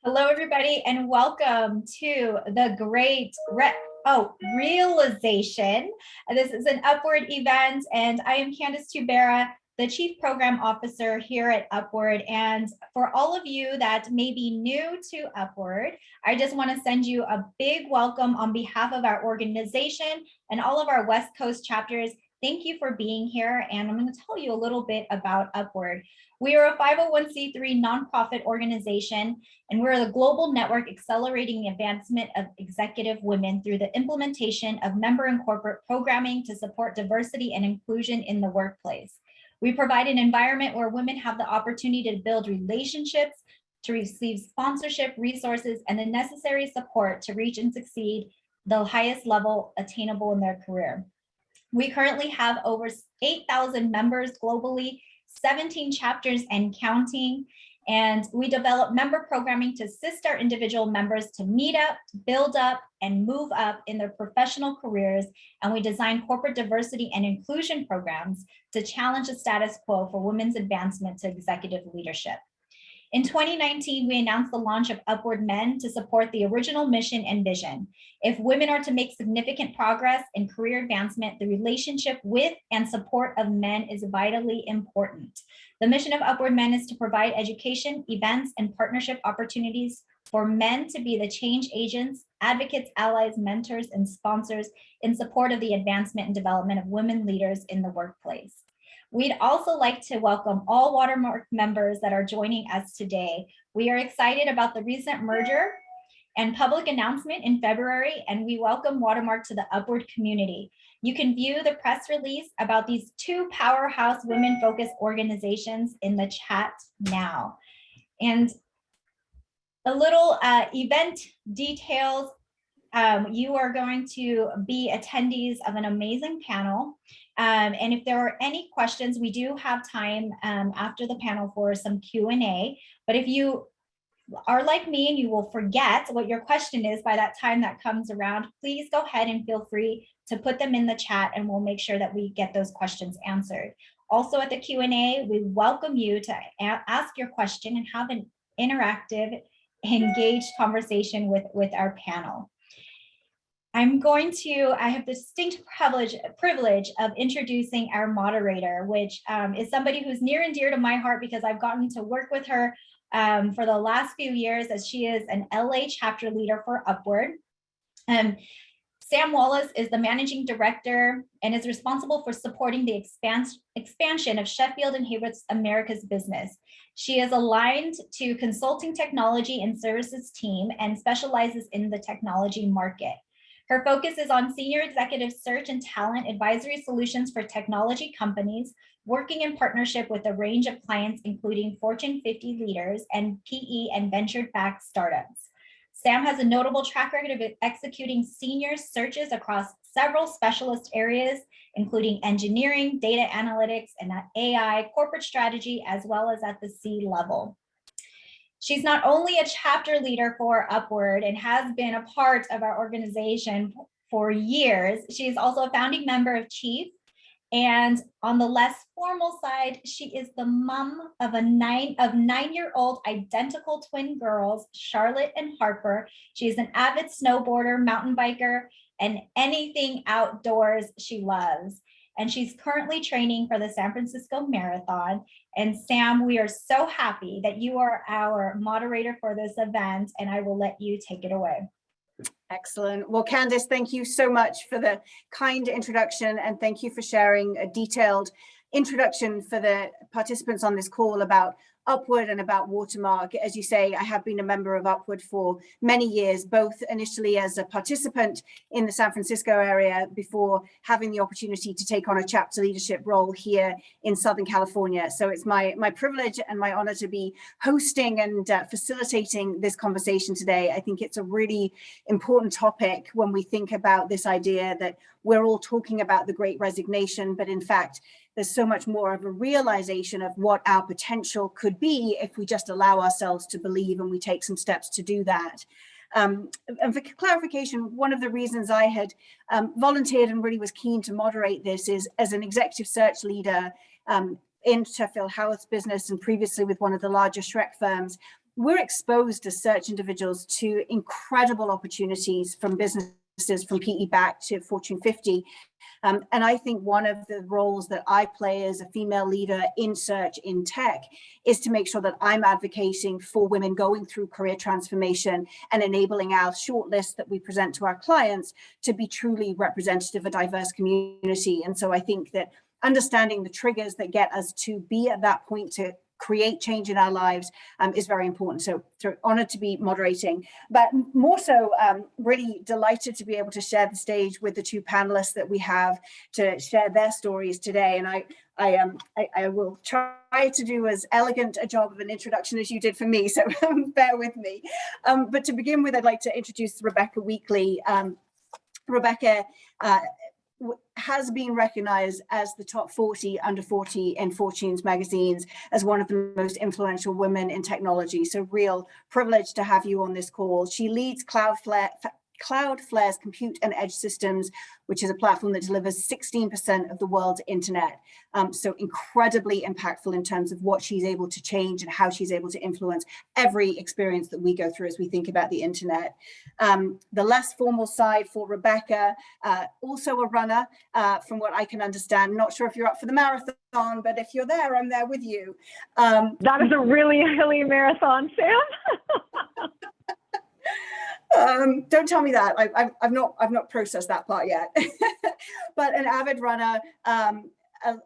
Hello, everybody, and welcome to the Realization. This is an Upward event, and I am Candace Tubera, the Chief Program Officer here at Upward. And for all of you that may be new to Upward, I just want to send you a big welcome on behalf of our organization and all of our West Coast chapters. Thank you for being here, and I'm going to tell you a little bit about Upward. We are a 501c3 nonprofit organization, and we're the global network accelerating the advancement of executive women through the implementation of member and corporate programming to support diversity and inclusion in the workplace. We provide an environment where women have the opportunity to build relationships, to receive sponsorship, resources, and the necessary support to reach and succeed the highest level attainable in their career. We currently have over 8,000 members globally, 17 chapters and counting, and we develop member programming to assist our individual members to meet up, build up, and move up in their professional careers. And we design corporate diversity and inclusion programs to challenge the status quo for women's advancement to executive leadership. In 2019, we announced the launch of Upward Men to support the original mission and vision. If women are to make significant progress in career advancement, the relationship with and support of men is vitally important. The mission of Upward Men is to provide education, events, and partnership opportunities for men to be the change agents, advocates, allies, mentors, and sponsors in support of the advancement and development of women leaders in the workplace. We'd also like to welcome all Watermark members that are joining us today. We are excited about the recent merger and public announcement in February, and we welcome Watermark to the Upward community. You can view the press release about these two powerhouse women-focused organizations in the chat now. And a little event details. You are going to be attendees of an amazing panel. And if there are any questions, we do have time after the panel for some Q&A. But if you are like me and you will forget what your question is by that time that comes around, please go ahead and feel free to put them in the chat, and we'll make sure that we get those questions answered. Also at the Q&A, we welcome you to ask your question and have an interactive, engaged conversation with our panel. I have the distinct privilege of introducing our moderator, which is somebody who's near and dear to my heart because I've gotten to work with her for the last few years, as she is an LA chapter leader for Upward. Sam Wallace is the managing director and is responsible for supporting the expansion of Sheffield and Haywood's America's business. She is aligned to consulting technology and services team and specializes in the technology market. Her focus is on senior executive search and talent advisory solutions for technology companies, working in partnership with a range of clients, including Fortune 50 leaders and PE and venture-backed startups. Sam has a notable track record of executing senior searches across several specialist areas, including engineering, data analytics, and AI, corporate strategy, as well as at the C-level. She's not only a chapter leader for Upward and has been a part of our organization for years, she's also a founding member of Chief. And on the less formal side, she is the mom of nine-year-old identical twin girls, Charlotte and Harper. She's an avid snowboarder, mountain biker, and anything outdoors she loves. And she's currently training for the San Francisco Marathon. And Sam, we are so happy that you are our moderator for this event, and I will let you take it away. Excellent. Well, Candace, thank you so much for the kind introduction, and thank you for sharing a detailed introduction for the participants on this call about Upward and about Watermark. As you say, I have been a member of Upward for many years, both initially as a participant in the San Francisco area before having the opportunity to take on a chapter leadership role here in Southern California. So it's my privilege and my honor to be hosting and facilitating this conversation today. I think it's a really important topic when we think about this idea that we're all talking about the Great Resignation, but in fact, there's so much more of a realization of what our potential could be if we just allow ourselves to believe and we take some steps to do that. And for clarification, one of the reasons I had volunteered and really was keen to moderate this is as an executive search leader in Sheffield Howard's business and previously with one of the larger Shrek firms, we're exposed as search individuals to incredible opportunities from businesses, from PE back to Fortune 50. And I think one of the roles that I play as a female leader in search in tech is to make sure that I'm advocating for women going through career transformation and enabling our shortlist that we present to our clients to be truly representative of a diverse community. And so I think that understanding the triggers that get us to be at that point to create change in our lives is very important. So honored to be moderating, but more so really delighted to be able to share the stage with the two panelists that we have to share their stories today. And I will try to do as elegant a job of an introduction as you did for me, so bear with me. But to begin with, I'd like to introduce Rebecca Weekly. Rebecca has been recognized as the top 40 under 40 in Fortune's magazines as one of the most influential women in technology. So real privilege to have you on this call. She leads Cloudflare's Compute and Edge Systems, which is a platform that delivers 16% of the world's internet. So incredibly impactful in terms of what she's able to change and how she's able to influence every experience that we go through as we think about the internet. The less formal side for Rebecca, also a runner, from what I can understand. Not sure if you're up for the marathon, but if you're there, I'm there with you. That is a really hilly marathon, Sam. Don't tell me that. I've not processed that part yet. But an avid runner,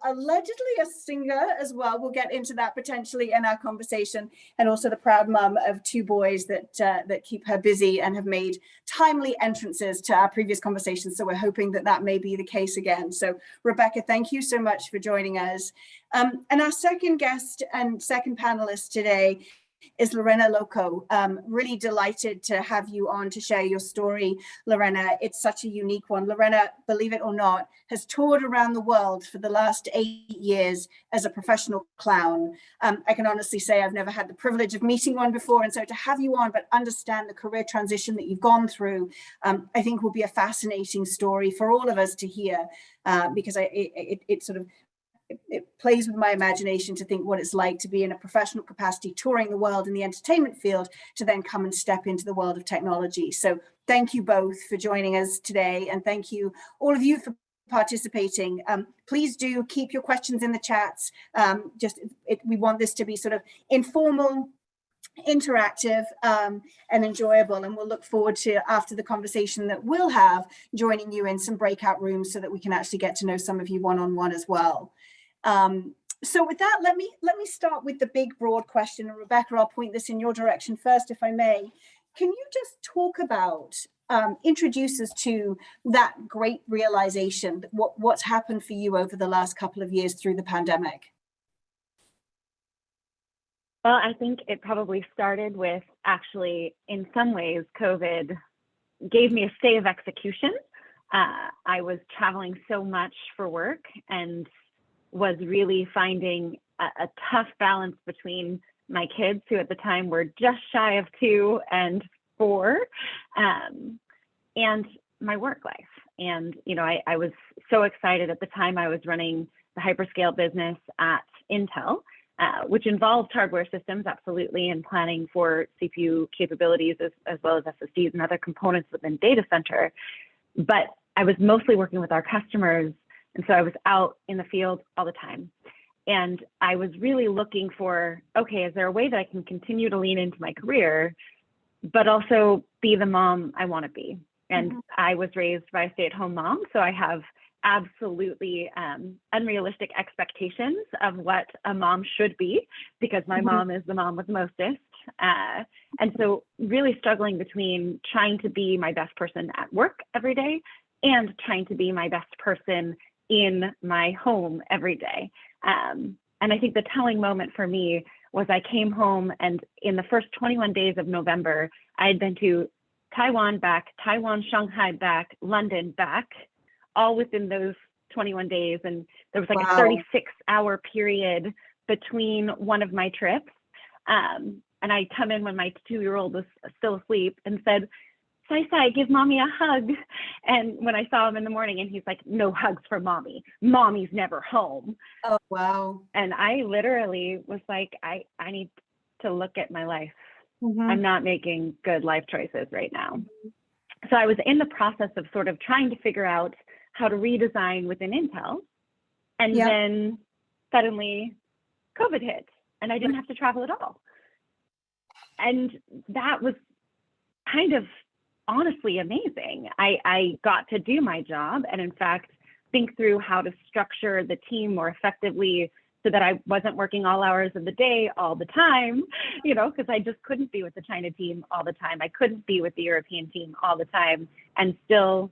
allegedly a singer as well. We'll get into that potentially in our conversation, and also the proud mum of two boys that keep her busy and have made timely entrances to our previous conversations. So we're hoping that that may be the case again. So Rebecca, thank you so much for joining us. And our second guest and second panelist today is Lorena Loco. Really delighted to have you on to share your story, Lorena. It's such a unique one. Lorena, believe it or not, has toured around the world for the last 8 years as a professional clown. I can honestly say I've never had the privilege of meeting one before, and so to have you on, but understand the career transition that you've gone through, I think will be a fascinating story for all of us to hear, because it sort of it plays with my imagination to think what it's like to be in a professional capacity touring the world in the entertainment field to then come and step into the world of technology. So thank you both for joining us today, and thank you all of you for participating. Please do keep your questions in the chats. We want this to be sort of informal, interactive, and enjoyable, and we'll look forward to, after the conversation that we'll have, joining you in some breakout rooms so that we can actually get to know some of you one-on-one as well. So with that, let me start with the big broad question, and Rebecca, I'll point this in your direction first, if I may. Can you just talk about, introduce us to that great realization, what's happened for you over the last couple of years through the pandemic? Well, I think it probably started with, actually, in some ways, COVID gave me a stay of execution. I was traveling so much for work and was really finding a tough balance between my kids, who at the time were just shy of 2 and 4, and my work life. And, you know, I was so excited at the time. I was running the hyperscale business at Intel, which involved hardware systems, absolutely, and planning for CPU capabilities as well as SSDs and other components within data center. But I was mostly working with our customers, and so I was out in the field all the time. And I was really looking for, okay, is there a way that I can continue to lean into my career, but also be the mom I want to be? And I was raised by a stay-at-home mom, so I have absolutely unrealistic expectations of what a mom should be, because my mom is the mom with the mostest. And so really struggling between trying to be my best person at work every day and trying to be my best person in my home every day. And I think the telling moment for me was I came home, and in the first 21 days of November, I had been to Taiwan back, Taiwan, Shanghai back, London back, all within those 21 days. And there was like a 36-hour period between one of my trips. And I come in when my 2-year-old was still asleep and said, Sai, give mommy a hug. And when I saw him in the morning, and he's like, no hugs for mommy. Mommy's never home. Oh, wow. And I literally was like, I need to look at my life I'm not making good life choices right now. So I was in the process of sort of trying to figure out how to redesign within Intel. And then suddenly COVID hit and I didn't have to travel at all. And that was kind of honestly amazing. I got to do my job and in fact, think through how to structure the team more effectively so that I wasn't working all hours of the day all the time, you know, because I just couldn't be with the China team all the time. I couldn't be with the European team all the time and still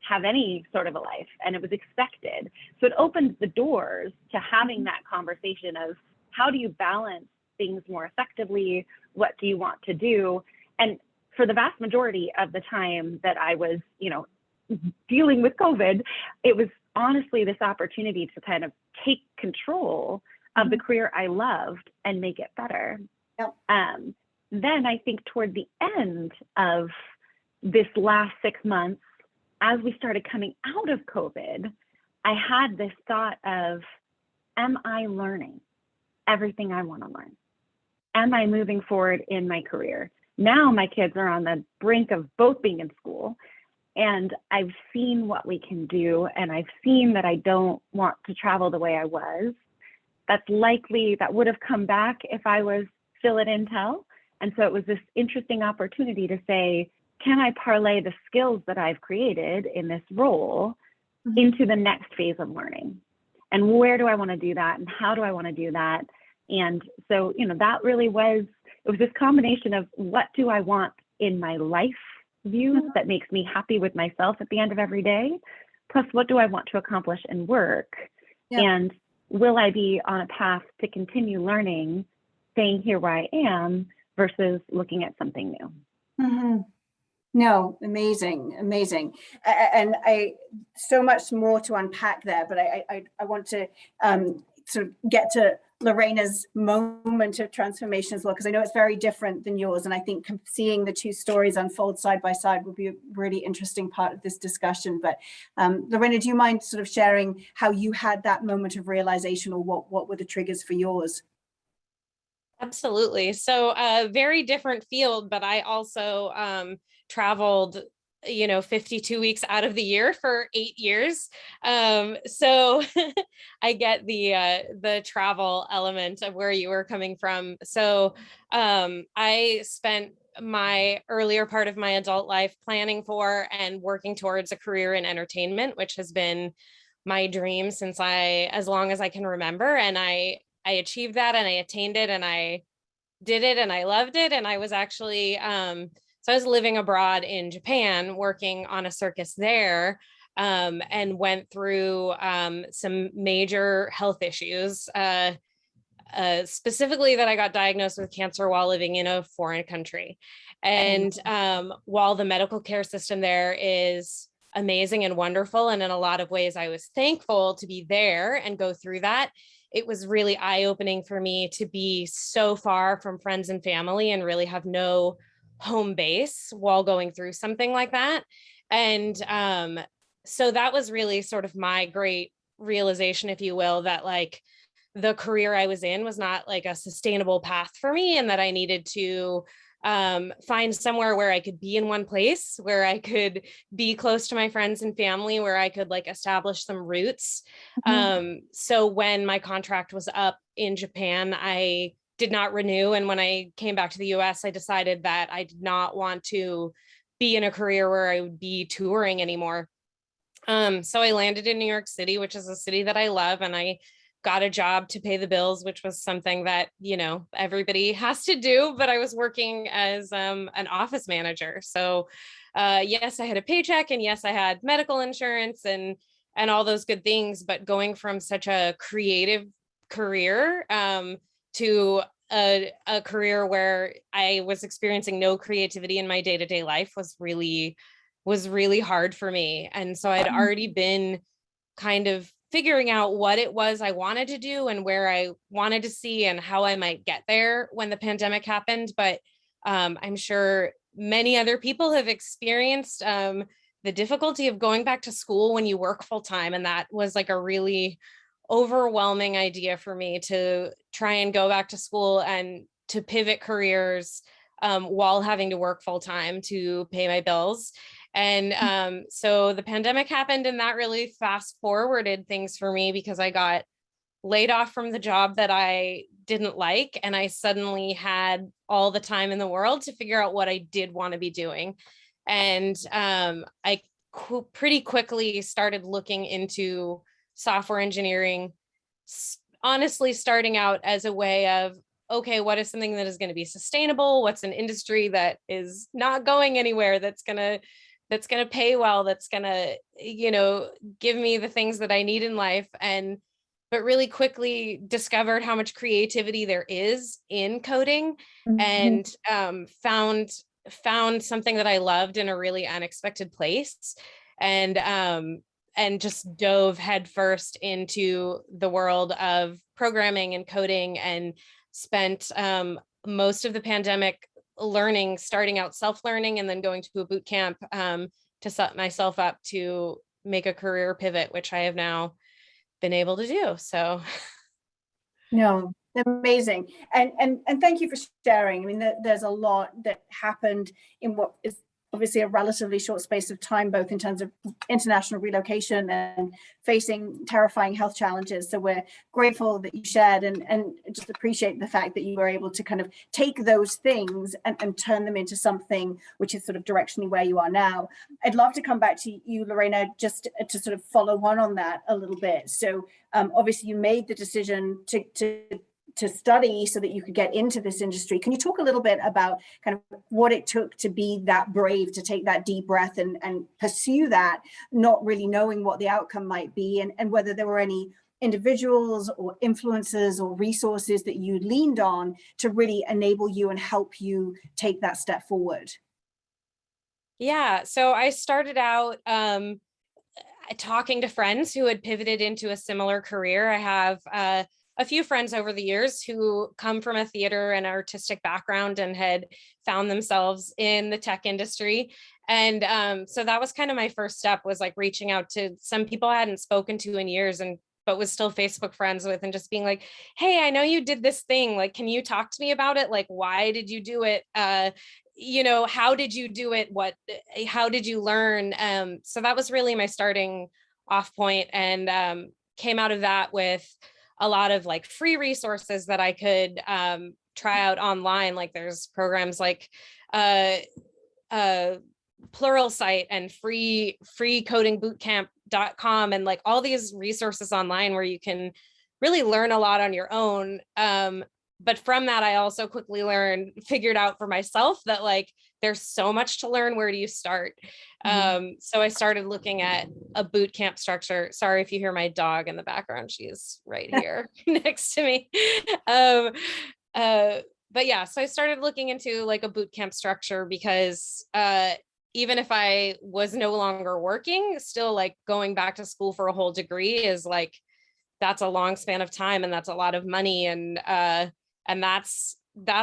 have any sort of a life. And it was expected. So it opened the doors to having that conversation of how do you balance things more effectively? What do you want to do? And for the vast majority of the time that I was, you know, dealing with COVID, it was honestly this opportunity to kind of take control of the career I loved and make it better. Yep. Then I think toward the end of this last 6 months, as we started coming out of COVID, I had this thought of, am I learning everything I want to learn? Am I moving forward in my career? Now my kids are on the brink of both being in school. And I've seen what we can do, and I've seen that I don't want to travel the way I was. That would have come back if I was still at Intel. And so it was this interesting opportunity to say, can I parlay the skills that I've created in this role into the next phase of learning? And where do I want to do that? And how do I want to do that? And so, you know, that really was this combination of what do I want in my life view that makes me happy with myself at the end of every day, plus what do I want to accomplish in work? And will I be on a path to continue learning, staying here where I am versus looking at something new? No, amazing. And so much more to unpack there, but I want to sort of get to Lorena's moment of transformation as well, because I know it's very different than yours. And I think seeing the two stories unfold side by side will be a really interesting part of this discussion. But Lorena, do you mind sort of sharing how you had that moment of realization, or what were the triggers for yours? Absolutely. So very different field, but I also traveled 52 weeks out of the year for 8 years. So I get the travel element of where you were coming from. So I spent my earlier part of my adult life planning for and working towards a career in entertainment, which has been my dream since as long as I can remember. And I achieved that and I attained it and I did it and I loved it. And I was actually, so I was living abroad in Japan, working on a circus there, and went through some major health issues, specifically that I got diagnosed with cancer while living in a foreign country. And while the medical care system there is amazing and wonderful, and in a lot of ways I was thankful to be there and go through that, it was really eye-opening for me to be so far from friends and family and really have no home base while going through something like that. And so that was really sort of my great realization, if you will, that like the career I was in was not like a sustainable path for me, and that I needed to find somewhere where I could be in one place, where I could be close to my friends and family, where I could like establish some roots. So when my contract was up in Japan, I did not renew. And when I came back to the US, I decided that I did not want to be in a career where I would be touring anymore. So I landed in New York City, which is a city that I love, and I got a job to pay the bills, which was something that, everybody has to do, but I was working as an office manager. So yes, I had a paycheck, and yes, I had medical insurance and all those good things, but going from such a creative career to a career where I was experiencing no creativity in my day-to-day life was really hard for me. And so I'd already been kind of figuring out what it was I wanted to do and where I wanted to see and how I might get there when the pandemic happened. But I'm sure many other people have experienced the difficulty of going back to school when you work full time. And that was like a really overwhelming idea for me, to try and go back to school and to pivot careers while having to work full time to pay my bills. And so the pandemic happened, and that really fast forwarded things for me because I got laid off from the job that I didn't like. And I suddenly had all the time in the world to figure out what I did want to be doing. And I pretty quickly started looking into software engineering, honestly, starting out as a way of, okay, what is something that is going to be sustainable? What's an industry that is not going anywhere, that's going to pay well, that's going to, give me the things that I need in life. But really quickly discovered how much creativity there is in coding, and found something that I loved in a really unexpected place, and just dove headfirst into the world of programming and coding, and spent most of the pandemic starting out self-learning and then going to a boot camp to set myself up to make a career pivot, which I have now been able to do. So no, amazing. And thank you for sharing. I mean, there's a lot that happened in what is obviously a relatively short space of time, both in terms of international relocation and facing terrifying health challenges. So we're grateful that you shared, and just appreciate the fact that you were able to kind of take those things and turn them into something which is sort of directionally where you are now. I'd love to come back to you, Lorena, just to sort of follow on that a little bit. So obviously you made the decision to study so that you could get into this industry. Can you talk a little bit about kind of what it took to be that brave, to take that deep breath and pursue that, not really knowing what the outcome might be, and whether there were any individuals or influences or resources that you leaned on to really enable you and help you take that step forward? Yeah, so I started out talking to friends who had pivoted into a similar career. I have a few friends over the years who come from a theater and artistic background and had found themselves in the tech industry. And so that was kind of my first step, was like reaching out to some people I hadn't spoken to in years, but was still Facebook friends with, and just being like, hey, I know you did this thing. Like, can you talk to me about it? Like, why did you do it? How did you do it? How did you learn? So that was really my starting off point, and came out of that with a lot of like free resources that I could try out online. Like there's programs like Pluralsight and freecodingbootcamp.com, and like all these resources online where you can really learn a lot on your own. But from that, I also quickly figured out for myself that like there's so much to learn. Where do you start? So I started looking at a boot camp structure. Sorry if you hear my dog in the background, she's right here next to me. But yeah, so I started looking into like a boot camp structure because even if I was no longer working, still like going back to school for a whole degree is like, that's a long span of time, and that's a lot of money. And that's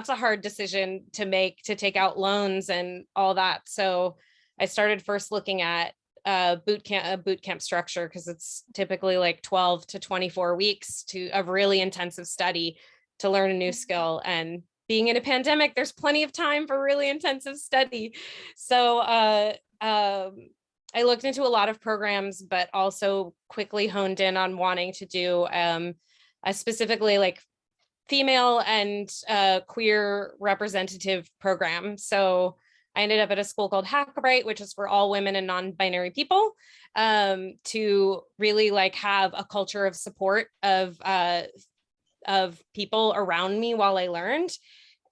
a hard decision to make, to take out loans and all that. So I started first looking at a boot camp structure, because it's typically like 12 to 24 weeks of really intensive study to learn a new skill. And being in a pandemic, there's plenty of time for really intensive study. So I looked into a lot of programs, but also quickly honed in on wanting to do a specifically like female and queer representative program. So I ended up at a school called Hackbright, which is for all women and non-binary people, to really like have a culture of support of people around me while I learned.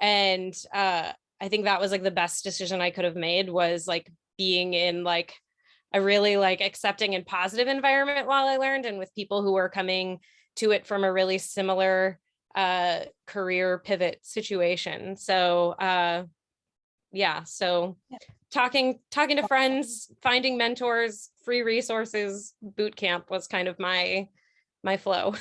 And I think that was like the best decision I could have made, was like being in like a really like accepting and positive environment while I learned, and with people who were coming to it from a really similar career pivot situation. So talking to friends, finding mentors, free resources, boot camp was kind of my flow.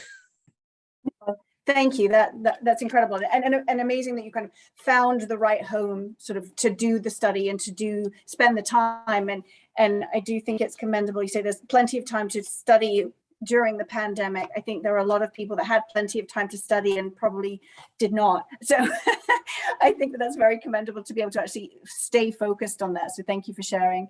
Thank you. That's incredible, and amazing that you kind of found the right home sort of to do the study and to spend the time. And I do think it's commendable. You say there's plenty of time to study during the pandemic. I think there are a lot of people that had plenty of time to study and probably did not. So I think that that's very commendable to be able to actually stay focused on that. So thank you for sharing.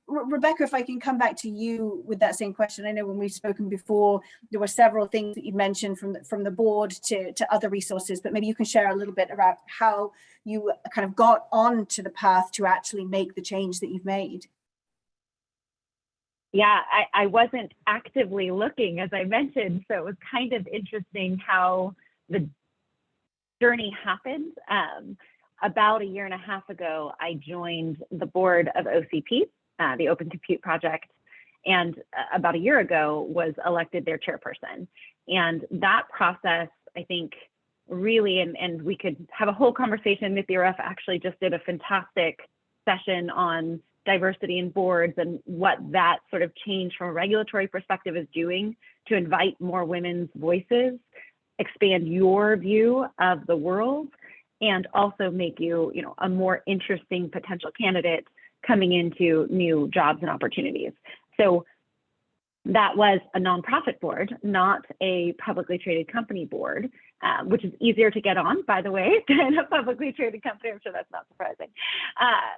Rebecca, if I can come back to you with that same question. I know when we've spoken before, there were several things that you mentioned from the board to other resources, but maybe you can share a little bit about how you kind of got onto the path to actually make the change that you've made. Yeah, I wasn't actively looking, as I mentioned, so it was kind of interesting how the journey happened. About a year and a half ago, I joined the board of OCP, the Open Compute Project, and about a year ago was elected their chairperson. And that process, I think, really, and we could have a whole conversation. Mithiraf actually just did a fantastic session on diversity in boards and what that sort of change from a regulatory perspective is doing to invite more women's voices, expand your view of the world, and also make you, a more interesting potential candidate coming into new jobs and opportunities. So that was a nonprofit board, not a publicly traded company board, which is easier to get on, by the way, than a publicly traded company. I'm sure that's not surprising.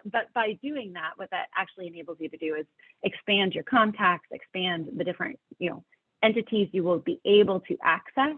But by doing that, what that actually enables you to do is expand your contacts, expand the different, entities you will be able to access,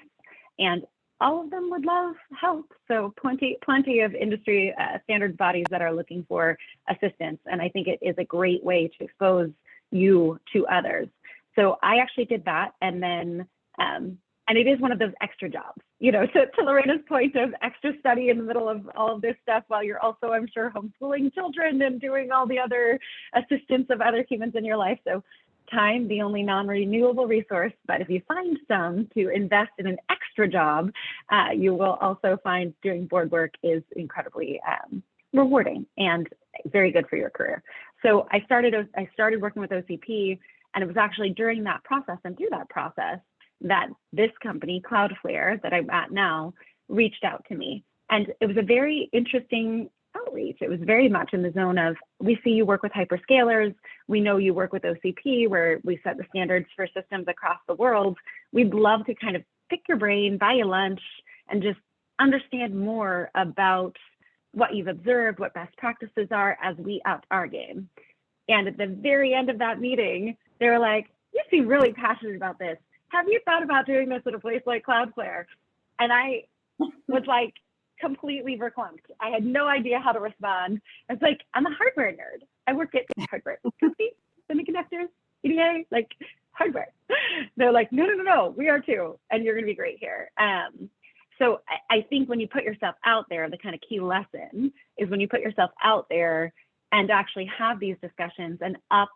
and all of them would love help. So plenty of industry standards bodies that are looking for assistance. And I think it is a great way to expose you to others. So I actually did that. And then, and it is one of those extra jobs, to Lorena's point of extra study in the middle of all of this stuff while you're also, I'm sure, homeschooling children and doing all the other assistance of other humans in your life. So time, the only non-renewable resource, but if you find some to invest in an extra job, you will also find doing board work is incredibly rewarding and very good for your career. So I started working with OCP, and it was actually during that process and through that process that this company, Cloudflare, that I'm at now, reached out to me. And it was a very interesting outreach. It was very much in the zone of, we see you work with hyperscalers. We know you work with OCP, where we set the standards for systems across the world. We'd love to kind of pick your brain, buy you lunch, and just understand more about what you've observed, what best practices are as we up our game. And at the very end of that meeting, they were like, you seem really passionate about this. Have you thought about doing this at a place like Cloudflare? And I was like, completely verklempt. I had no idea how to respond. I was like, I'm a hardware nerd. I work at hardware companies, semiconductors, EDA, like hardware. They're like, no, we are too. And you're going to be great here. So I think when you put yourself out there, the kind of key lesson is when you put yourself out there and actually have these discussions and up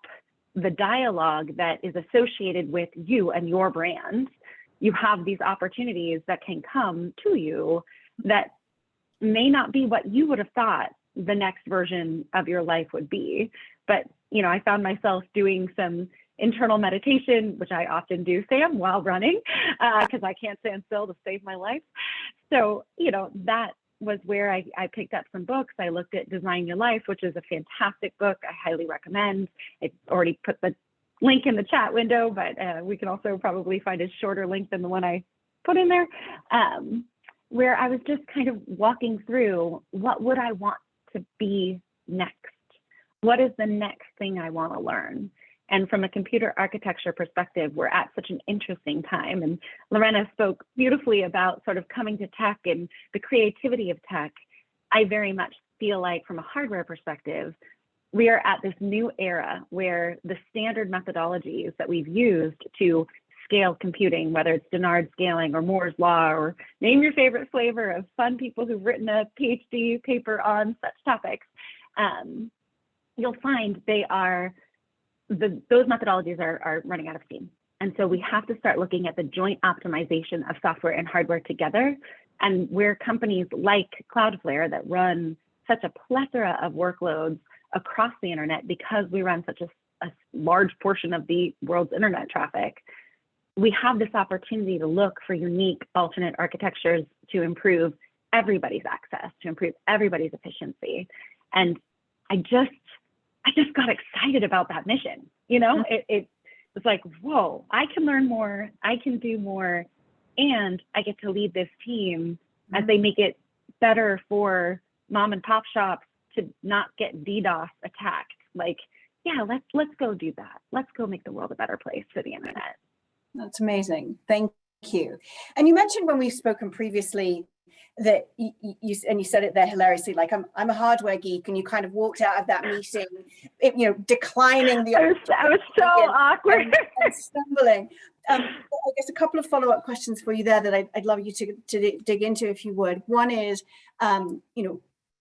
the dialogue that is associated with you and your brand, you have these opportunities that can come to you that may not be what you would have thought the next version of your life would be. But, I found myself doing some internal meditation, which I often do, Sam, while running, because I can't stand still to save my life. So, that was where I picked up some books. I looked at Design Your Life, which is a fantastic book. I highly recommend. I already put the link in the chat window, but we can also probably find a shorter link than the one I put in there, where I was just kind of walking through, what would I want to be next? What is the next thing I want to learn? And from a computer architecture perspective, we're at such an interesting time. And Lorena spoke beautifully about sort of coming to tech and the creativity of tech. I very much feel like from a hardware perspective, we are at this new era where the standard methodologies that we've used to scale computing, whether it's Dennard scaling or Moore's law, or name your favorite flavor of fun people who've written a PhD paper on such topics, you'll find they are, those methodologies are running out of steam. And so we have to start looking at the joint optimization of software and hardware together, and where companies like Cloudflare that run such a plethora of workloads across the internet, because we run such a large portion of the world's internet traffic, we have this opportunity to look for unique alternate architectures to improve everybody's access, to improve everybody's efficiency. And I just got excited about that mission. was like, whoa, I can learn more, I can do more, and I get to lead this team as they make it better for mom and pop shops to not get DDoS attacked. Like, yeah, let's go do that. Let's go make the world a better place for the internet. That's amazing. Thank you. And you mentioned when we've spoken previously that you said it there hilariously, like I'm a hardware geek, and you kind of walked out of that meeting, declining the. I was so awkward and stumbling. I guess a couple of follow-up questions for you there that I'd love you to dig into, if you would. One is,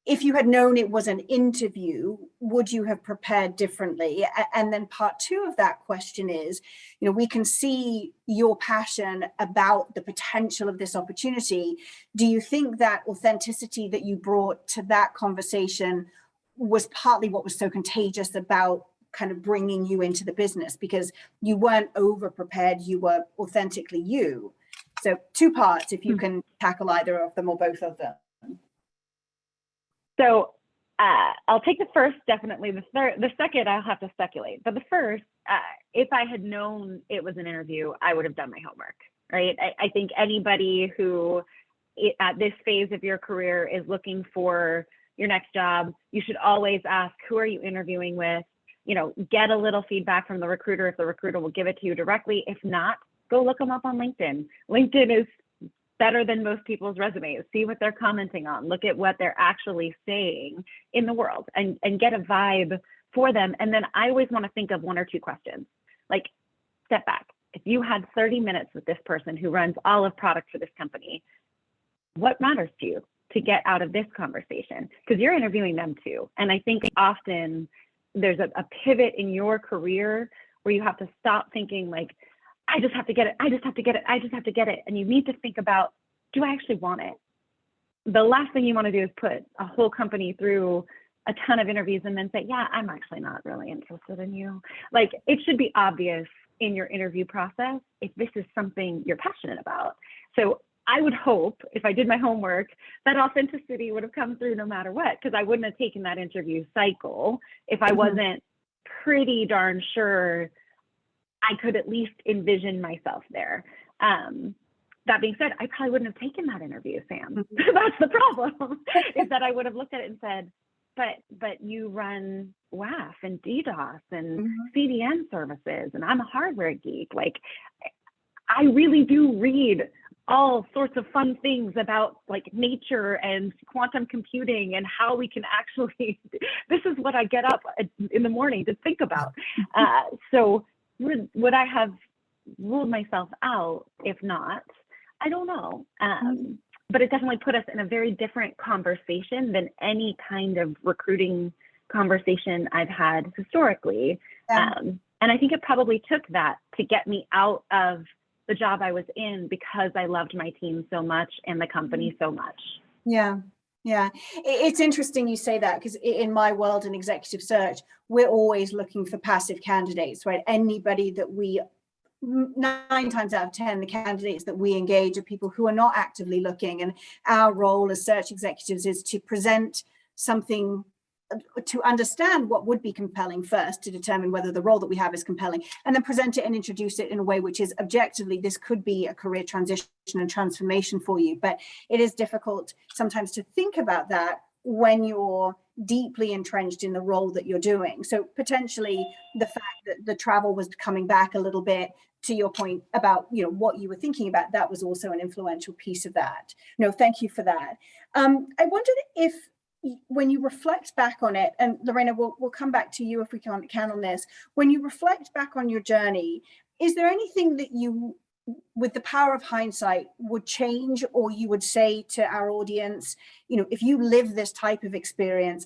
if you had known it was an interview, would you have prepared differently? And then part two of that question is, we can see your passion about the potential of this opportunity. Do you think that authenticity that you brought to that conversation was partly what was so contagious about kind of bringing you into the business, because you weren't over prepared, you were authentically you? So two parts, if you can tackle either of them or both of them. So I'll take the first, definitely. The second, I'll have to speculate. But the first, if I had known it was an interview, I would have done my homework, right? I think anybody who at this phase of your career is looking for your next job, you should always ask, who are you interviewing with? Get a little feedback from the recruiter if the recruiter will give it to you directly. If not, go look them up on LinkedIn. LinkedIn is better than most people's resumes. See what they're commenting on, look at what they're actually saying in the world, and get a vibe for them. And then I always want to think of one or two questions, like step back. If you had 30 minutes with this person who runs all of product for this company, what matters to you to get out of this conversation? Because you're interviewing them too. And I think often there's a pivot in your career where you have to stop thinking like, I just have to get it. I just have to get it. I just have to get it. And you need to think about, do I actually want it? The last thing you want to do is put a whole company through a ton of interviews and then say, yeah, I'm actually not really interested in you. Like, it should be obvious in your interview process if this is something you're passionate about. So I would hope, if I did my homework, that authenticity would have come through no matter what, because I wouldn't have taken that interview cycle if I wasn't pretty darn sure I could at least envision myself there. That being said, I probably wouldn't have taken that interview, Sam. That's the problem, is that I would have looked at it and said, but you run WAF and DDoS and CDN services, and I'm a hardware geek. Like, I really do read all sorts of fun things about like nature and quantum computing and how we can actually, this is what I get up in the morning to think about. So would I have ruled myself out? If not, I don't know. But it definitely put us in a very different conversation than any kind of recruiting conversation I've had historically. And I think it probably took that to get me out of the job I was in, because I loved my team so much and the company so much. Yeah. It's interesting you say that, because in my world in executive search, we're always looking for passive candidates, right? Anybody that 9 times out of 10, the candidates that we engage are people who are not actively looking. And our role as search executives is to present something, to understand what would be compelling first, to determine whether the role that we have is compelling, and then present it and introduce it in a way which is objectively, this could be a career transition and transformation for you. But it is difficult sometimes to think about that when you're deeply entrenched in the role that you're doing. So potentially the fact that the travel was coming back a little bit, to your point about what you were thinking about, that was also an influential piece of that. No, thank you for that. I wondered if, when you reflect back on it, and Lorena, we'll come back to you if we can on this. When you reflect back on your journey, is there anything that you, with the power of hindsight, would change, or you would say to our audience, if you live this type of experience,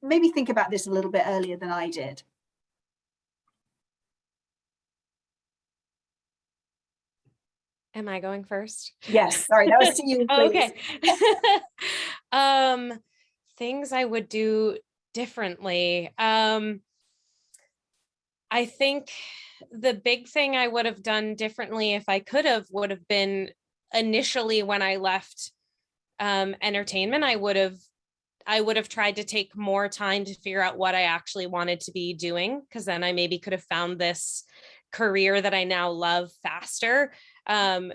maybe think about this a little bit earlier than I did? Am I going first? Yes, sorry, that was to you. Okay. Things I would do differently. I think the big thing I would have done differently, if I could have, would have been initially when I left entertainment, I would have tried to take more time to figure out what I actually wanted to be doing, because then I maybe could have found this career that I now love faster. I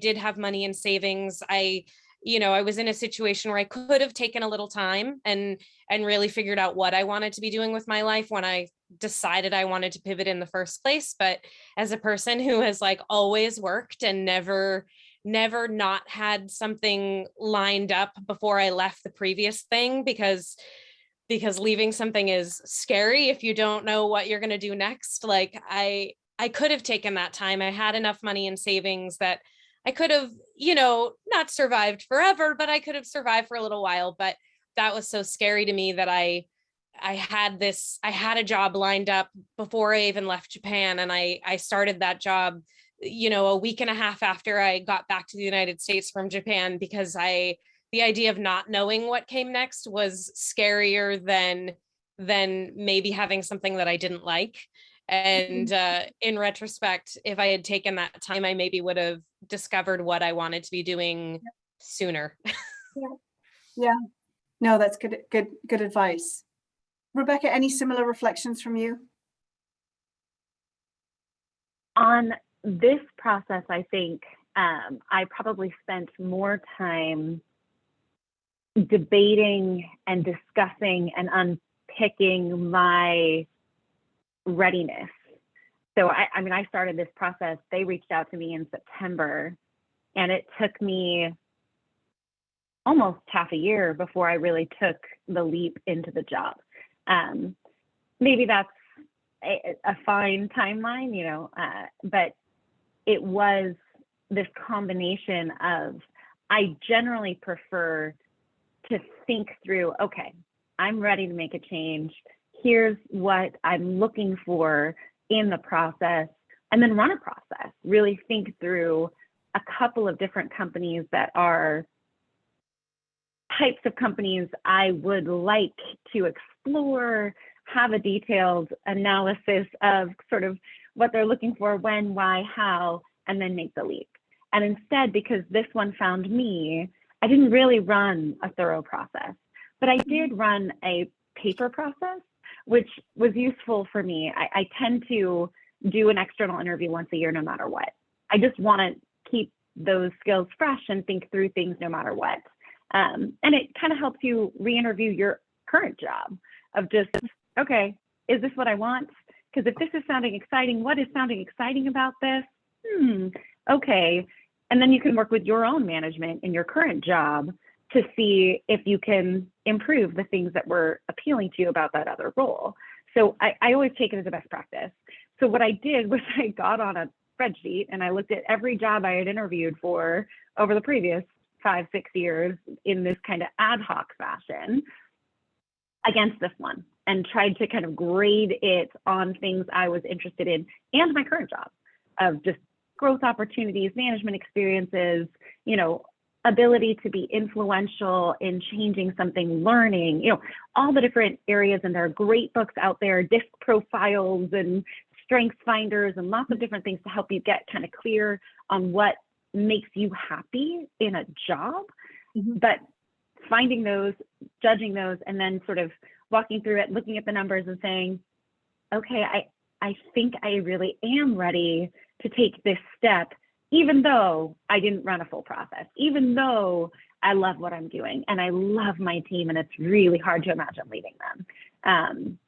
did have money in savings. I was in a situation where I could have taken a little time and really figured out what I wanted to be doing with my life when I decided I wanted to pivot in the first place. But as a person who has like always worked and never not had something lined up before I left the previous thing, because leaving something is scary if you don't know what you're going to do next. Like I could have taken that time. I had enough money in savings that I could have, not survived forever, but I could have survived for a little while. But that was so scary to me that I had a job lined up before I even left Japan. And I started that job, a week and a half after I got back to the United States from Japan, because the idea of not knowing what came next was scarier than maybe having something that I didn't like. And in retrospect, if I had taken that time, I maybe would have discovered what I wanted to be doing sooner. Yeah. No, that's good advice. Rebecca, any similar reflections from you? On this process, I think I probably spent more time debating and discussing and unpicking my readiness. So I started this process. They reached out to me in September, and it took me almost half a year before I really took the leap into the job. Maybe that's a fine timeline, but it was this combination of, I generally prefer to think through, okay, I'm ready to make a change. Here's what I'm looking for in the process, and then run a process. Really think through a couple of different companies that are types of companies I would like to explore, have a detailed analysis of sort of what they're looking for, when, why, how, and then make the leap. And instead, because this one found me, I didn't really run a thorough process, but I did run a paper process, which was useful for me. I tend to do an external interview once a year, no matter what. I just want to keep those skills fresh and think through things no matter what. And it kind of helps you re-interview your current job of just, okay, is this what I want? Because if this is sounding exciting, what is sounding exciting about this? Okay. And then you can work with your own management in your current job to see if you can improve the things that were appealing to you about that other role. So I always take it as a best practice. So what I did was I got on a spreadsheet and I looked at every job I had interviewed for over the previous 5-6 years in this kind of ad hoc fashion against this one, and tried to kind of grade it on things I was interested in and my current job, of just growth opportunities, management experiences, ability to be influential in changing something, learning, all the different areas. And there are great books out there, disc profiles and strengths finders and lots of different things to help you get kind of clear on what makes you happy in a job. But finding those, judging those, and then sort of walking through it, looking at the numbers and saying, okay, I think I really am ready to take this step, even though I didn't run a full process, even though I love what I'm doing and I love my team, and it's really hard to imagine leaving them.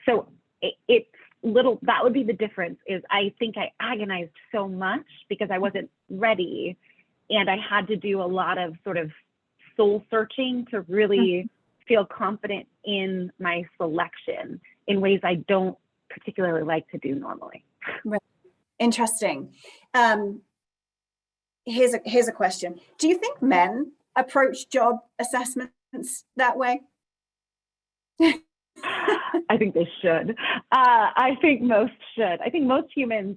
So it's little, that would be the difference, is I think I agonized so much because I wasn't ready, and I had to do a lot of sort of soul searching to really feel confident in my selection in ways I don't particularly like to do normally. Right. Interesting. Here's a question. Do you think men approach job assessments that way? I think they should. I think most should. I think most humans,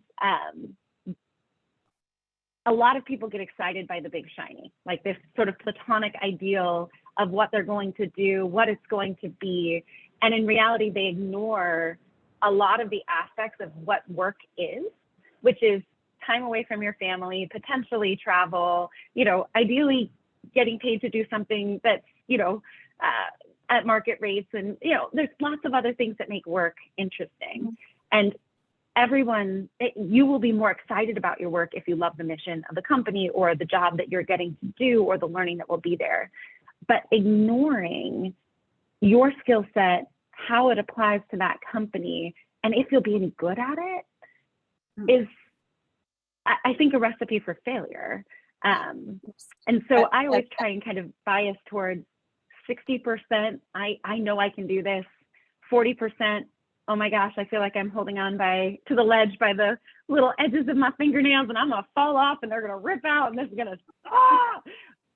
a lot of people get excited by the big shiny, like this sort of platonic ideal of what they're going to do, what it's going to be. And in reality, they ignore a lot of the aspects of what work is, which is time away from your family, potentially travel, ideally getting paid to do something that's, at market rates. And, there's lots of other things that make work interesting. And you will be more excited about your work if you love the mission of the company or the job that you're getting to do or the learning that will be there. But ignoring your skill set, how it applies to that company, and if you'll be any good at it is, I think, a recipe for failure. And so I always try and kind of bias towards 60%, I know I can do this, 40%, oh my gosh, I feel like I'm holding on to the ledge by the little edges of my fingernails and I'm gonna fall off and they're gonna rip out and this is gonna,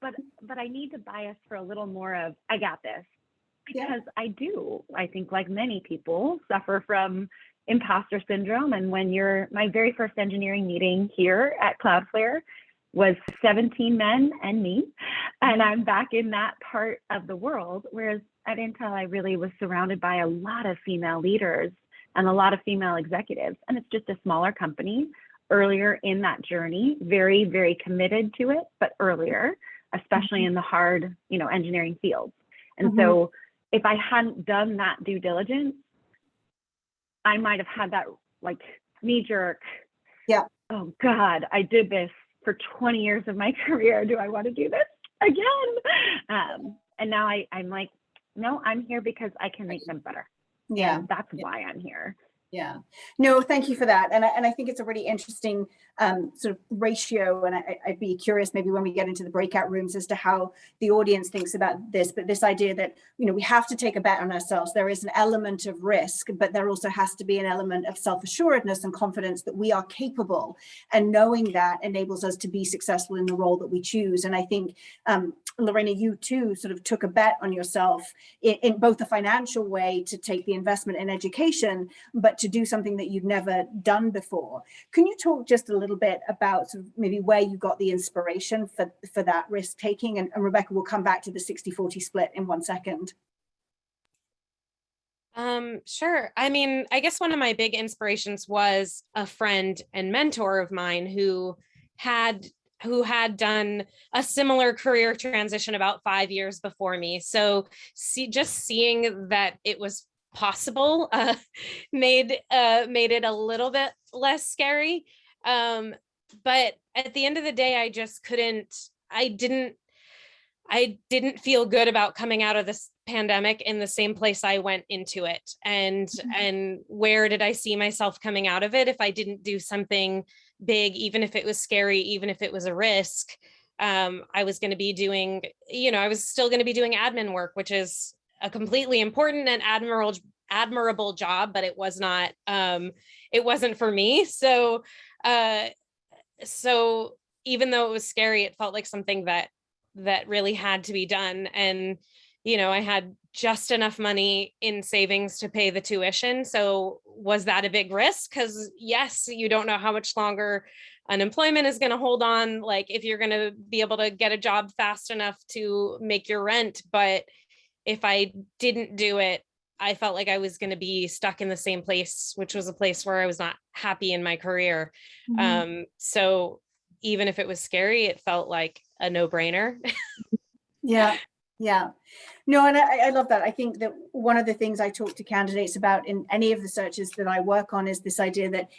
but I need to bias for a little more of, I got this. Because I think like many people suffer from imposter syndrome. And when my very first engineering meeting here at Cloudflare was 17 men and me, and I'm back in that part of the world. Whereas at Intel, I really was surrounded by a lot of female leaders and a lot of female executives. And it's just a smaller company earlier in that journey, very, very committed to it, but earlier, especially in the hard, engineering fields. And so if I hadn't done that due diligence, I might have had that like knee jerk. Yeah. Oh God, I did this for 20 years of my career. Do I want to do this again? And now I'm like, no, I'm here because I can make them better. Yeah. And that's why I'm here. Yeah, no, thank you for that. And I think it's a really interesting sort of ratio. And I'd be curious maybe when we get into the breakout rooms as to how the audience thinks about this. But this idea that, we have to take a bet on ourselves. There is an element of risk, but there also has to be an element of self-assuredness and confidence that we are capable. And knowing that enables us to be successful in the role that we choose. And I think, Lorena, you too sort of took a bet on yourself in both the financial way to take the investment in education, but to do something that you'd never done before. Can you talk just a little bit about sort of maybe where you got the inspiration for that risk taking? And Rebecca will come back to the 60-40 split in 1 second. Sure. I mean, I guess one of my big inspirations was a friend and mentor of mine who had done a similar career transition about 5 years before me. So just seeing that it was possible made it a little bit less scary. But at the end of the day, I didn't feel good about coming out of this pandemic in the same place I went into it. And where did I see myself coming out of it if I didn't do something big, even if it was scary, even if it was a risk? I was going to be doing, I was still going to be doing admin work, which is a completely important and admirable job, but it was not, it wasn't for me. So even though it was scary, it felt like something that really had to be done. And, I had just enough money in savings to pay the tuition. So was that a big risk? Because yes, you don't know how much longer unemployment is going to hold on, like if you're going to be able to get a job fast enough to make your rent. But if I didn't do it, I felt like I was going to be stuck in the same place, which was a place where I was not happy in my career. So even if it was scary, it felt like a no-brainer. Yeah. No, and I love that. I think that one of the things I talk to candidates about in any of the searches that I work on is this idea that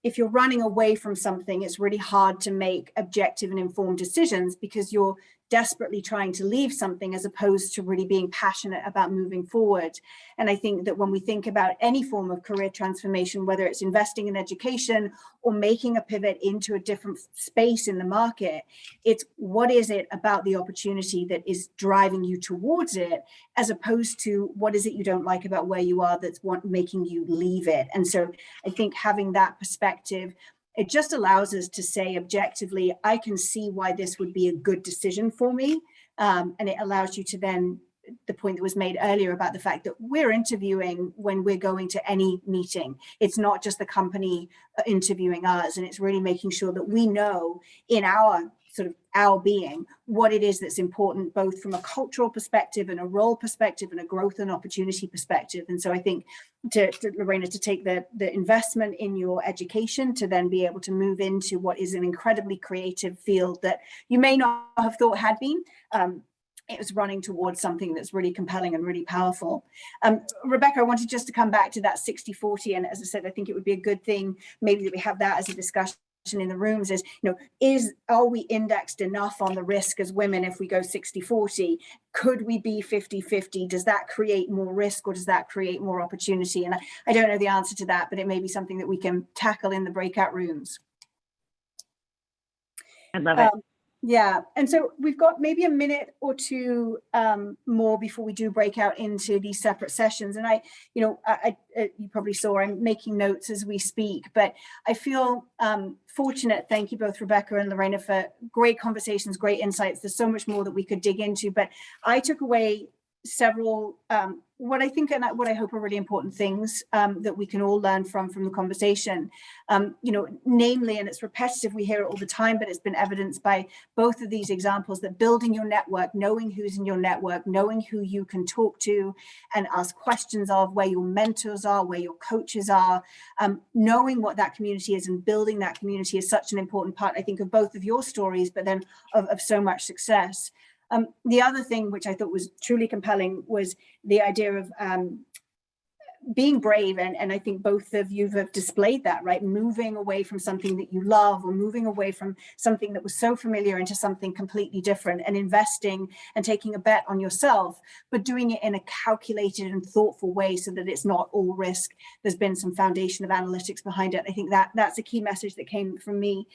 if you're running away from something, it's really hard to make objective and informed decisions because you're desperately trying to leave something as opposed to really being passionate about moving forward. And I think that when we think about any form of career transformation, whether it's investing in education or making a pivot into a different space in the market, it's what is it about the opportunity that is driving you towards it, as opposed to what is it you don't like about where you are that's making you leave it. And so I think having that perspective, it just allows us to say objectively, I can see why this would be a good decision for me. And it allows you to then, the point that was made earlier about the fact that we're interviewing when we're going to any meeting. It's not just the company interviewing us. And it's really making sure that we know in our being what it is that's important, both from a cultural perspective and a role perspective and a growth and opportunity perspective. And so I think to Lorena, to take the investment in your education to then be able to move into what is an incredibly creative field that you may not have thought had been, it was running towards something that's really compelling and really powerful. Rebecca, I wanted just to come back to that 60-40. And as I said, I think it would be a good thing maybe that we have that as a discussion in the rooms is, are we indexed enough on the risk as women if we go 60-40? Could we be 50-50? Does that create more risk or does that create more opportunity? And I don't know the answer to that, but it may be something that we can tackle in the breakout rooms. I love it. Yeah, and so we've got maybe a minute or two more before we do break out into these separate sessions. And you probably saw I'm making notes as we speak, but I feel fortunate. Thank you both, Rebecca and Lorena, for great conversations, great insights. There's so much more that we could dig into, but I took away several what I think and what I hope are really important things that we can all learn from the conversation. Namely, and it's repetitive, we hear it all the time, but it's been evidenced by both of these examples, that building your network, knowing who's in your network, knowing who you can talk to and ask questions of, where your mentors are, where your coaches are, knowing what that community is and building that community is such an important part, I think, of both of your stories, but then of so much success. The other thing which I thought was truly compelling was the idea of being brave. And I think both of you have displayed that, right? Moving away from something that you love or moving away from something that was so familiar into something completely different, and investing and taking a bet on yourself, but doing it in a calculated and thoughtful way so that it's not all risk. There's been some foundation of analytics behind it. I think that's a key message that came from me.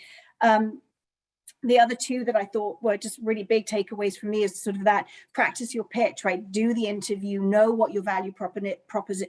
The other two that I thought were just really big takeaways for me is sort of that practice your pitch, right? Do the interview, know what your value proposition,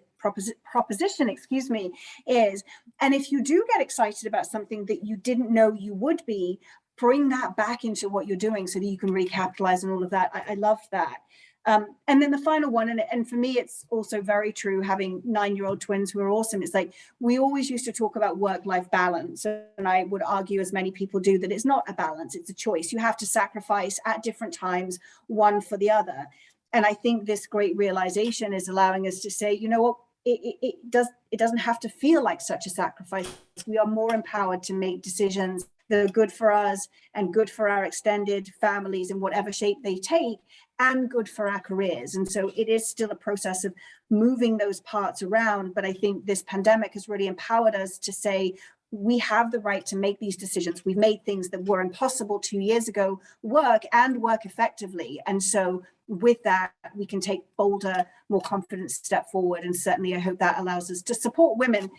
is. And if you do get excited about something that you didn't know you would be, bring that back into what you're doing so that you can really capitalize on all of that. I loved that. And then the final one, and for me, it's also very true, having 9-year-old twins who are awesome. It's like, we always used to talk about work-life balance. And I would argue, as many people do, that it's not a balance, it's a choice. You have to sacrifice at different times, one for the other. And I think this great realization is allowing us to say, you know what, it doesn't have to feel like such a sacrifice. We are more empowered to make decisions that are good for us and good for our extended families in whatever shape they take, and good for our careers. And so it is still a process of moving those parts around. But I think this pandemic has really empowered us to say, we have the right to make these decisions. We've made things that were impossible 2 years ago work, and work effectively. And so with that, we can take bolder, more confident step forward. And certainly I hope that allows us to support women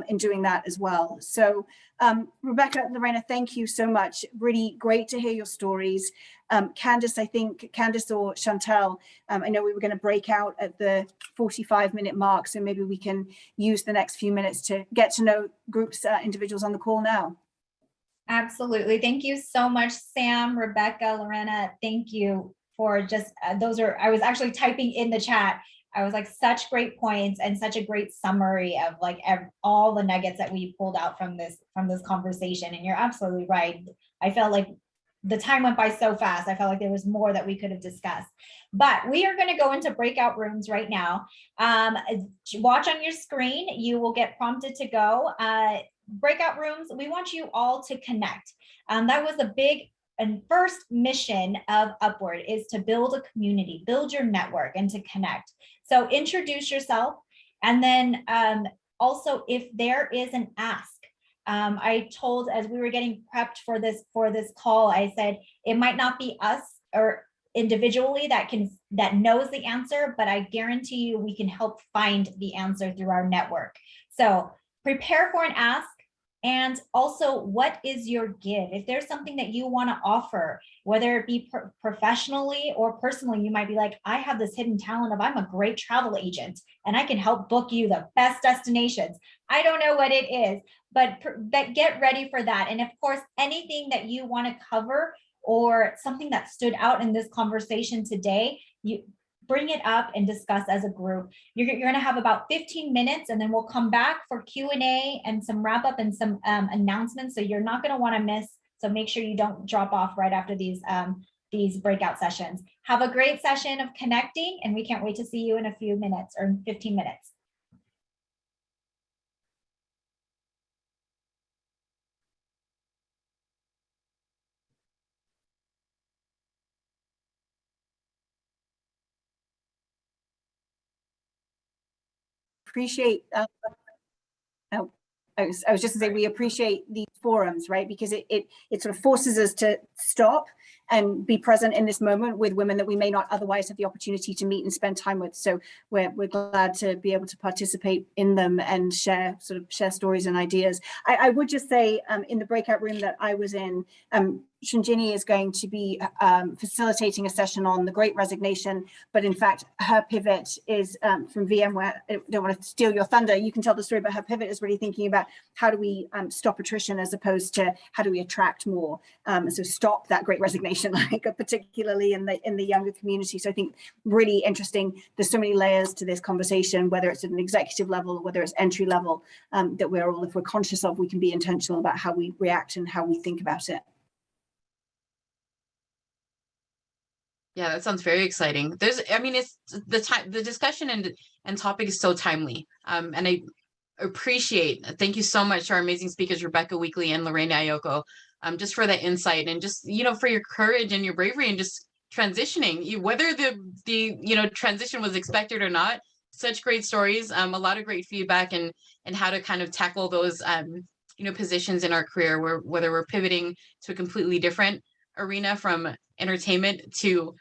in doing that as well. So Rebecca, Lorena, thank you so much. Really great to hear your stories. Candice, I think, Candice or Chantel, I know we were going to break out at the 45-minute mark, so maybe we can use the next few minutes to get to know groups, individuals on the call now. Absolutely. Thank you so much, Sam, Rebecca, Lorena. Thank you for just, I was actually typing in the chat. I was like, such great points and such a great summary of like all the nuggets that we pulled out from this conversation. And you're absolutely right. I felt like the time went by so fast. I felt like there was more that we could have discussed, but we are going to go into breakout rooms right now. Watch on your screen. You will get prompted to go. Breakout rooms, we want you all to connect. That was a big and first mission of Upward, is to build a community, build your network, and to connect. So introduce yourself. And then also, if there is an ask, I told, as we were getting prepped for this call, I said, it might not be us or individually that knows the answer, but I guarantee you we can help find the answer through our network. So prepare for an ask. And also, what is your give? If there's something that you want to offer, whether it be professionally or personally, you might be like, I have this hidden talent of I'm a great travel agent and I can help book you the best destinations. I don't know what it is, but get ready for that. And of course, anything that you want to cover or something that stood out in this conversation today, you bring it up and discuss as a group. You're going to have about 15 minutes, and then we'll come back for Q&A and some wrap up and some announcements. So you're not going to want to miss. So make sure you don't drop off right after these breakout sessions. Have a great session of connecting, and we can't wait to see you in a few minutes or 15 minutes. appreciate, oh, I was just gonna say, we appreciate these forums, right? Because it sort of forces us to stop and be present in this moment with women that we may not otherwise have the opportunity to meet and spend time with. So we're glad to be able to participate in them and share stories and ideas. I would just say in the breakout room that I was in, Shinjini is going to be facilitating a session on the Great Resignation, but in fact, her pivot is from VMware. I don't want to steal your thunder. You can tell the story, but her pivot is really thinking about how do we stop attrition as opposed to how do we attract more. So stop that Great Resignation, like particularly in the younger community. So I think really interesting. There's so many layers to this conversation, whether it's at an executive level, or whether it's entry level, that we're all, if we're conscious of, we can be intentional about how we react and how we think about it. Yeah, that sounds very exciting. It's the discussion and topic is so timely. And I thank you so much to our amazing speakers, Rebecca Weekly and Lorena Ayoko, just for that insight and just, for your courage and your bravery and just transitioning, whether the transition was expected or not. Such great stories, a lot of great feedback and how to kind of tackle those, positions in our career whether we're pivoting to a completely different arena from entertainment to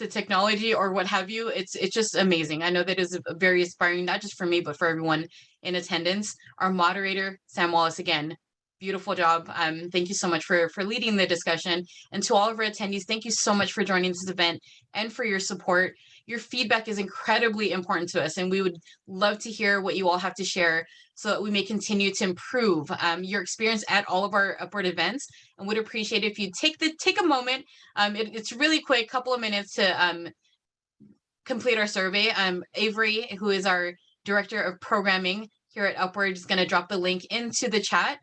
technology or what have you. It's just amazing. I know that is very inspiring, not just for me, but for everyone in attendance. Our moderator, Sam Wallace, again, beautiful job. Thank you so much for leading the discussion. And to all of our attendees, thank you so much for joining this event and for your support. Your feedback is incredibly important to us, and we would love to hear what you all have to share so that we may continue to improve your experience at all of our Upward events, and would appreciate if you take a moment. It's really quick, couple of minutes to complete our survey. Avery, who is our Director of Programming here at Upward, is going to drop the link into the chat.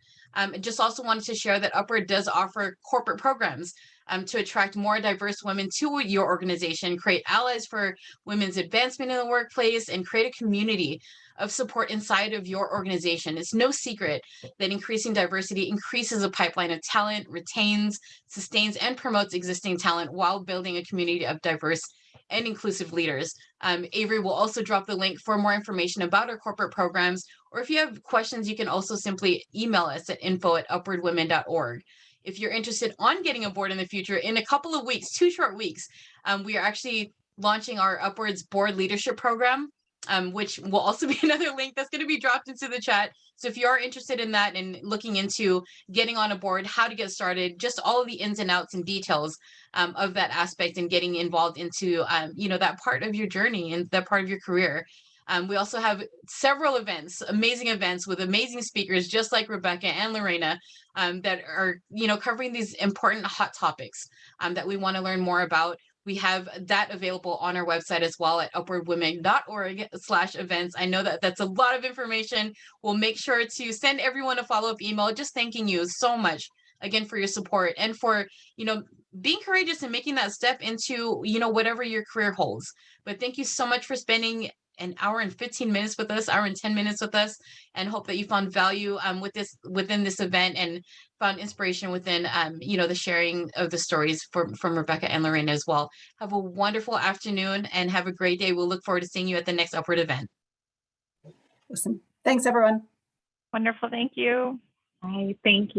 Just also wanted to share that Upward does offer corporate programs to attract more diverse women to your organization, create allies for women's advancement in the workplace, and create a community of support inside of your organization. It's no secret that increasing diversity increases a pipeline of talent, retains, sustains, and promotes existing talent while building a community of diverse and inclusive leaders. Avery will also drop the link for more information about our corporate programs, or if you have questions, you can also simply email us at info@upwardwomen.org. If you're interested on getting aboard in the future, in a couple of weeks, 2 short weeks, we are actually launching our Upwards Board Leadership Program, which will also be another link that's going to be dropped into the chat. So if you are interested in that and looking into getting on a board, how to get started, just all of the ins and outs and details of that aspect and getting involved into, that part of your journey and that part of your career. We also have several events, amazing events with amazing speakers, just like Rebecca and Lorena, that are, covering these important hot topics that we want to learn more about. We have that available on our website as well at upwardwomen.org/events. I know that that's a lot of information. We'll make sure to send everyone a follow-up email just thanking you so much again for your support and for, being courageous and making that step into, whatever your career holds. But thank you so much for spending an hour and 15 minutes with us, hour and 10 minutes with us, and hope that you found value within this event and found inspiration within, the sharing of the stories from Rebecca and Lorena as well. Have a wonderful afternoon and have a great day. We'll look forward to seeing you at the next Upward event. Awesome. Thanks, everyone. Wonderful. Thank you. Bye. Thank you.